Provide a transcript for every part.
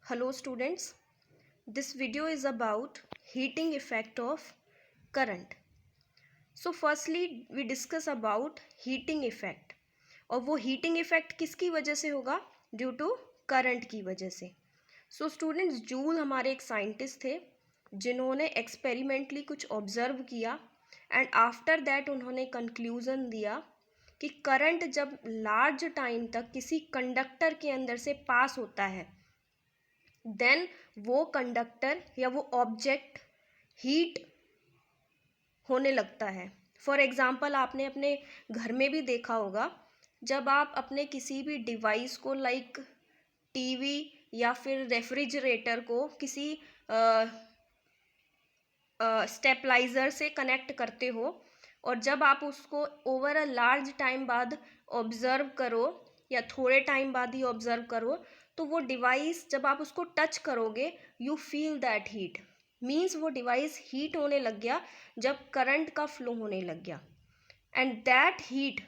Hello students, this video is about heating effect of current. So firstly we discuss about heating effect और वो heating effect किसकी वजह से होगा? Due to current की वजह से. सो स्टूडेंट्स, जूल हमारे एक साइंटिस्ट थे जिन्होंने एक्सपेरिमेंटली कुछ ऑब्जर्व किया एंड आफ्टर दैट उन्होंने कंक्लूज़न दिया कि करंट जब लार्ज टाइम तक किसी कंडक्टर के अंदर से पास होता है देन वो कंडक्टर या वो ऑब्जेक्ट हीट होने लगता है. फॉर एग्ज़ाम्पल आपने अपने घर में भी देखा होगा, जब आप अपने किसी भी डिवाइस को लाइक टीवी या फिर रेफ्रिजरेटर को किसी स्टेपलाइज़र से कनेक्ट करते हो और जब आप उसको ओवर अ लार्ज टाइम बाद ऑब्ज़र्व करो या थोड़े टाइम बाद ही ऑब्ज़र्व करो तो वो डिवाइस जब आप उसको टच करोगे you feel that heat. Means वो डिवाइस हीट होने लग गया जब करंट का फ्लो होने लग गया and that heat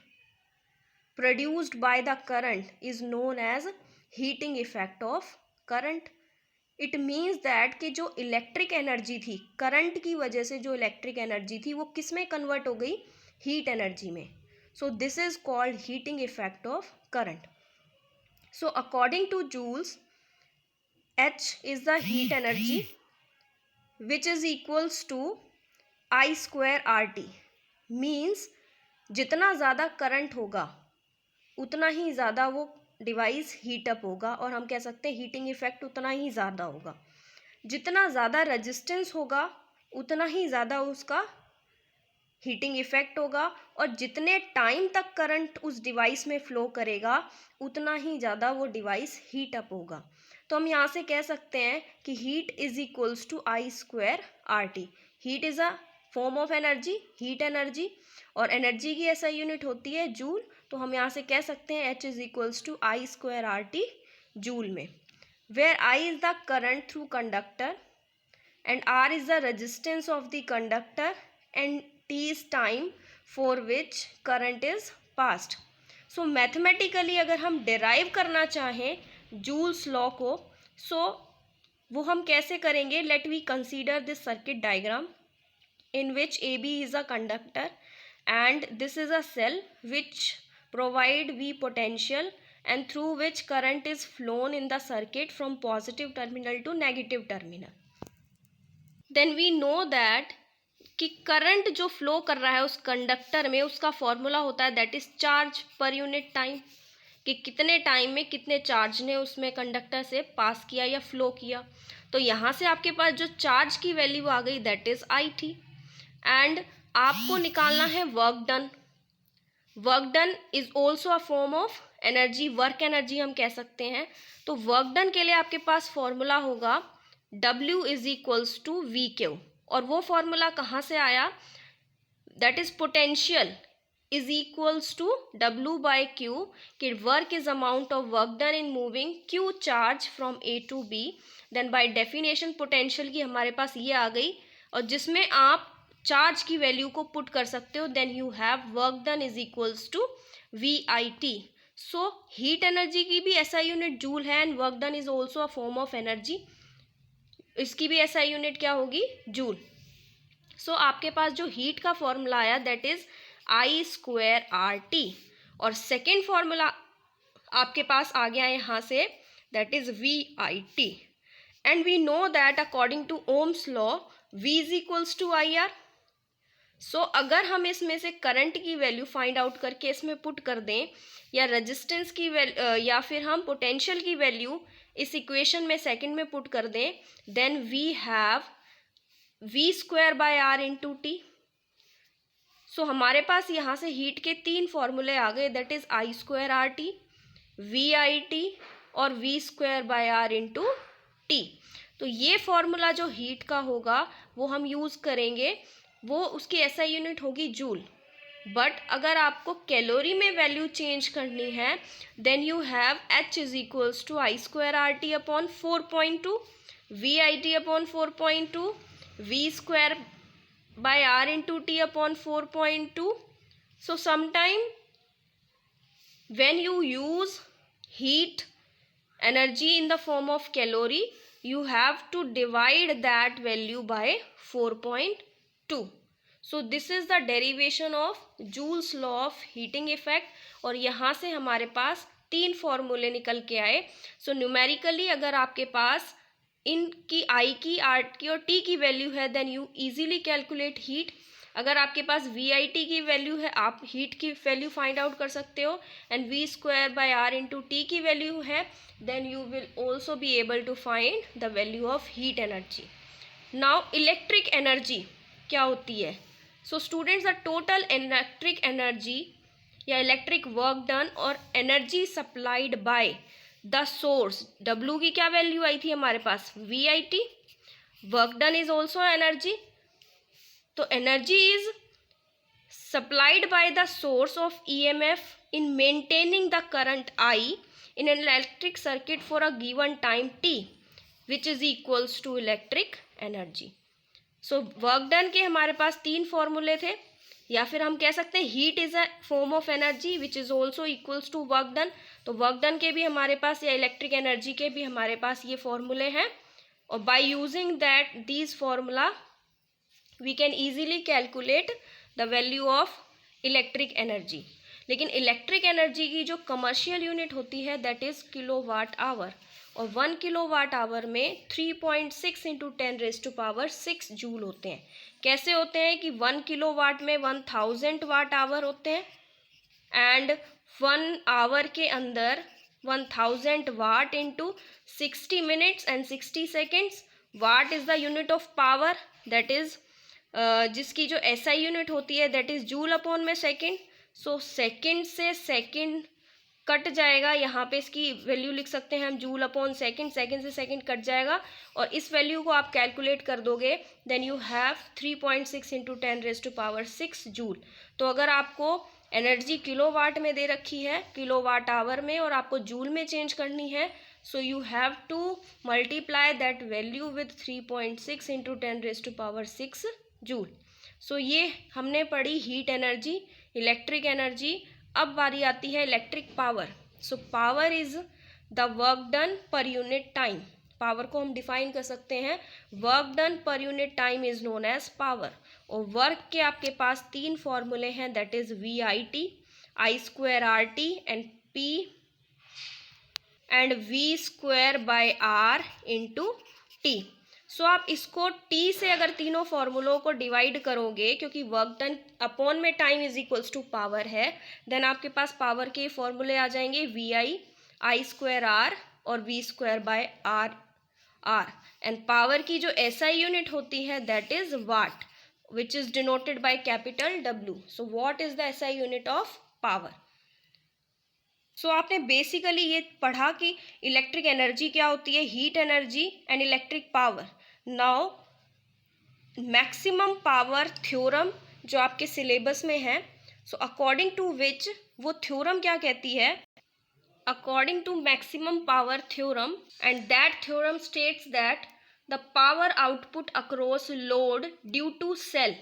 produced by the current is known as heating effect of current. It means that कि जो इलेक्ट्रिक एनर्जी थी, करंट की वजह से जो इलेक्ट्रिक एनर्जी थी वो किस में कन्वर्ट हो गई? हीट एनर्जी में. So this is called heating effect of current. So according to Joule's, H is the heat energy which is equals to I square RT. Means जितना ज़्यादा करंट होगा उतना ही ज़्यादा वो डिवाइस हीटअप होगा और हम कह सकते हैं हीटिंग इफेक्ट उतना ही ज़्यादा होगा. जितना ज़्यादा रेजिस्टेंस होगा उतना ही ज़्यादा उसका हीटिंग इफेक्ट होगा और जितने टाइम तक करंट उस डिवाइस में फ़्लो करेगा उतना ही ज़्यादा वो डिवाइस हीट अप होगा. तो हम यहाँ से कह सकते हैं कि heat is equals to I square R T. Heat is a form of energy, heat energy, और एनर्जी की ऐसा यूनिट होती है जूल. तो हम यहाँ से कह सकते हैं H is equals to I square R T joule में, where I is the current through conductor and R is the resistance of the conductor and T is time for which current is passed. So mathematically अगर हम derive करना चाहें joules law को, so वो हम कैसे करेंगे? Let we consider this circuit diagram in which AB is a conductor and this is a cell which provide V potential and through which current is flown in the circuit from positive terminal to negative terminal. Then we know that कि current जो flow कर रहा है उस conductor में उसका formula होता है दैट इज़ चार्ज पर यूनिट टाइम, कि कितने टाइम में कितने चार्ज ने उसमें कंडक्टर से पास किया या फ्लो किया. तो यहाँ से आपके पास जो चार्ज की वैल्यू आ गई that is I T and आपको निकालना है work done. Work done is also a form of energy, work energy हम कह सकते हैं. तो वर्क डन के लिए आपके पास फॉर्मूला होगा W is equals to V Q, और वो फॉर्मूला कहाँ से आया? That is potential is equals to W by Q, कि work is amount of work done in moving Q charge from A to B. Then by definition potential की हमारे पास ये आ गई और जिसमें आप चार्ज की वैल्यू को पुट कर सकते हो. Then you have work done is equals to VIT. So heat energy की भी ऐसा यूनिट जूल है and work done is also a form of energy, इसकी भी ऐसा यूनिट क्या होगी? जूल. सो आपके पास जो हीट का फॉर्मूला आया that is I square R T, और सेकेंड फॉर्मूला आपके पास आ गया यहाँ से that is VIT. And we know that according to Ohm's law V is equals to IR. सो अगर हम इसमें से करंट की वैल्यू फाइंड आउट करके इसमें पुट कर दें या रेजिस्टेंस की या फिर हम पोटेंशियल की वैल्यू इस इक्वेशन में सेकंड में पुट कर दें, then we have V square by R into T. So हमारे पास यहाँ से हीट के तीन फॉर्मूले आ गए that is I square R T, VIT और V square by R into T. तो ये फॉर्मूला जो हीट का होगा वो हम यूज़ करेंगे, वो उसकी ऐसा यूनिट होगी जूल. बट अगर आपको कैलोरी में वैल्यू चेंज करनी है then you have H is equals to I square R T upon 4.2, VIT upon 4.2, V square by R into T upon 4.2. So sometime when you use heat energy in the form of calorie, you have to divide that value by 4.2. So this is the derivation of Joule's law of heating effect. और यहाँ से हमारे पास 3 फॉर्मूले निकल के आए. सो numerically अगर आपके पास इनकी I की, R की और T की वैल्यू है, then you easily calculate heat. अगर आपके पास VIT की वैल्यू है, आप हीट की वैल्यू फाइंड आउट कर सकते हो. एंड V²/R इंटू T की वैल्यू है, then you will also be able to find the value of heat energy. Now electric energy क्या होती है? So students, the total electric energy या इलेक्ट्रिक वर्क डन और energy supplied by the source. W की क्या value आई थी हमारे पास? VIT. Work done is also energy. तो energy is supplied by the source of EMF in maintaining the current I in an electric circuit for a given time t, which is equals to electric energy. So work done के हमारे पास 3 फॉर्मूले थे, या फिर हम कह सकते हैं heat is a form of energy which is also equals to work done. तो वर्क डन के भी हमारे पास या इलेक्ट्रिक एनर्जी के भी हमारे पास ये फॉर्मूले हैं. और by using that these formula we can easily calculate the value of electric energy. लेकिन इलेक्ट्रिक एनर्जी की जो कमर्शियल यूनिट होती है दैट इज़ किलोवाट आवर. और 1 किलोवाट आवर में 3.6 इंटू 10⁻⁶ जूल होते हैं. कैसे होते हैं कि 1 किलोवाट में 1000 वाट आवर होते हैं, एंड 1 आवर के अंदर 1000 watt into 60 minutes and 60 seconds. Watt is the unit of power, that is जिसकी जो SI यूनिट होती है दैट इज़ जूल अपॉन में सेकेंड. सो सेकेंड से सेकेंड कट जाएगा, यहाँ पे इसकी वैल्यू लिख सकते हैं हम जूल अपॉन सेकेंड. सेकेंड से सेकेंड कट जाएगा और इस वैल्यू को आप कैलकुलेट कर दोगे, then you have 3.6 into 10⁻⁶ joule. तो अगर आपको एनर्जी किलोवाट में दे रखी है, किलोवाट आवर में, और आपको जूल में चेंज करनी है, so you have to multiply that value with 3.6 into 10⁻⁶ joule. So ये हमने पढ़ी हीट एनर्जी, इलेक्ट्रिक एनर्जी. अब बारी आती है electric power. So power is the work done per unit time. Power को हम डिफाइन कर सकते हैं, work done per unit time is known as power. और वर्क के आपके पास 3 फॉर्मूले हैं, that is VIT, I²RT and P and V²/R into T. So आप इसको T से अगर तीनों फॉर्मूलों को डिवाइड करोगे, क्योंकि वर्क डन अपॉन में time is equals to power है, देन आपके पास पावर के फॉर्मूले आ जाएंगे VI, I²R और V²/R. एंड पावर की जो SI यूनिट होती है that is watt, which is denoted by capital W. So what is the SI unit of power? So आपने बेसिकली ये पढ़ा कि इलेक्ट्रिक एनर्जी क्या होती है, heat energy and electric power. Now maximum power theorem जो आपके सिलेबस में है, सो अकॉर्डिंग टू विच वो थ्योरम क्या कहती है, according to maximum power theorem, and that theorem states that the power output across load due to cell,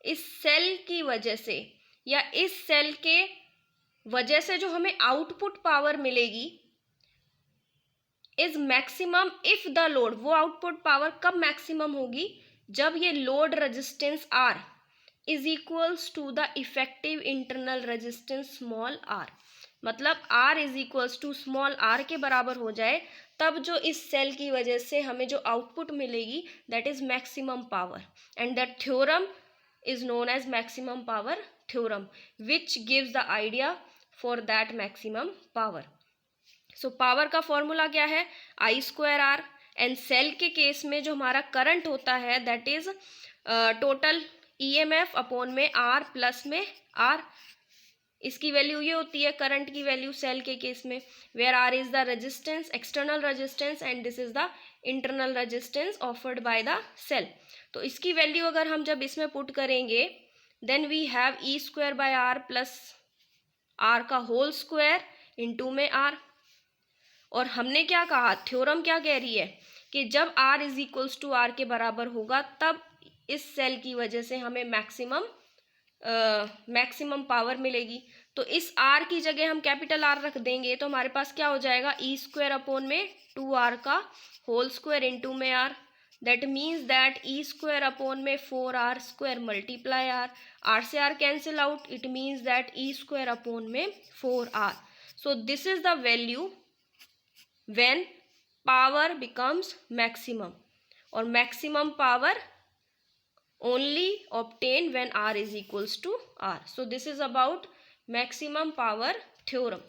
इस cell की वजह से या इस सेल के वजह से जो हमें आउटपुट पावर मिलेगी is maximum if the load. वो आउटपुट पावर कब मैक्सिमम होगी, जब ये load resistance R is equals to the effective internal resistance small r. मतलब R is equals to small r के बराबर हो जाए, तब जो इस सेल की वजह से हमें जो आउटपुट मिलेगी that is maximum power. And that theorem is known as maximum power theorem, which gives the idea for that maximum power. So power का फॉर्मूला क्या है, I²R. एंड सेल के केस में जो हमारा करंट होता है that is total EMF upon में R प्लस में R. इसकी वैल्यू ये होती है करंट की वैल्यू सेल के केस में, where R is the resistance, external resistance, and this is the internal resistance offered by the cell. तो इसकी वैल्यू अगर हम जब इसमें पुट करेंगे, then we have E²/R plus R का होल स्क्वायर इंटू में R. और हमने क्या कहा, थ्योरम क्या कह रही है कि जब R is equals to R के बराबर होगा, तब इस सेल की वजह से हमें मैक्सिमम पावर मिलेगी. तो इस r की जगह हम कैपिटल R रख देंगे तो हमारे पास क्या हो जाएगा, ई स्क्वायर अपॉन में 2r का होल स्क्वायर इंटू में r, that means that E square upon में 4r स्क्वायर मल्टीप्लाई r से r cancel out, it means that E square upon में 4r. So this is the value when power becomes maximum, और maximum power only obtained when r is equals to r. So this is about maximum power theorem.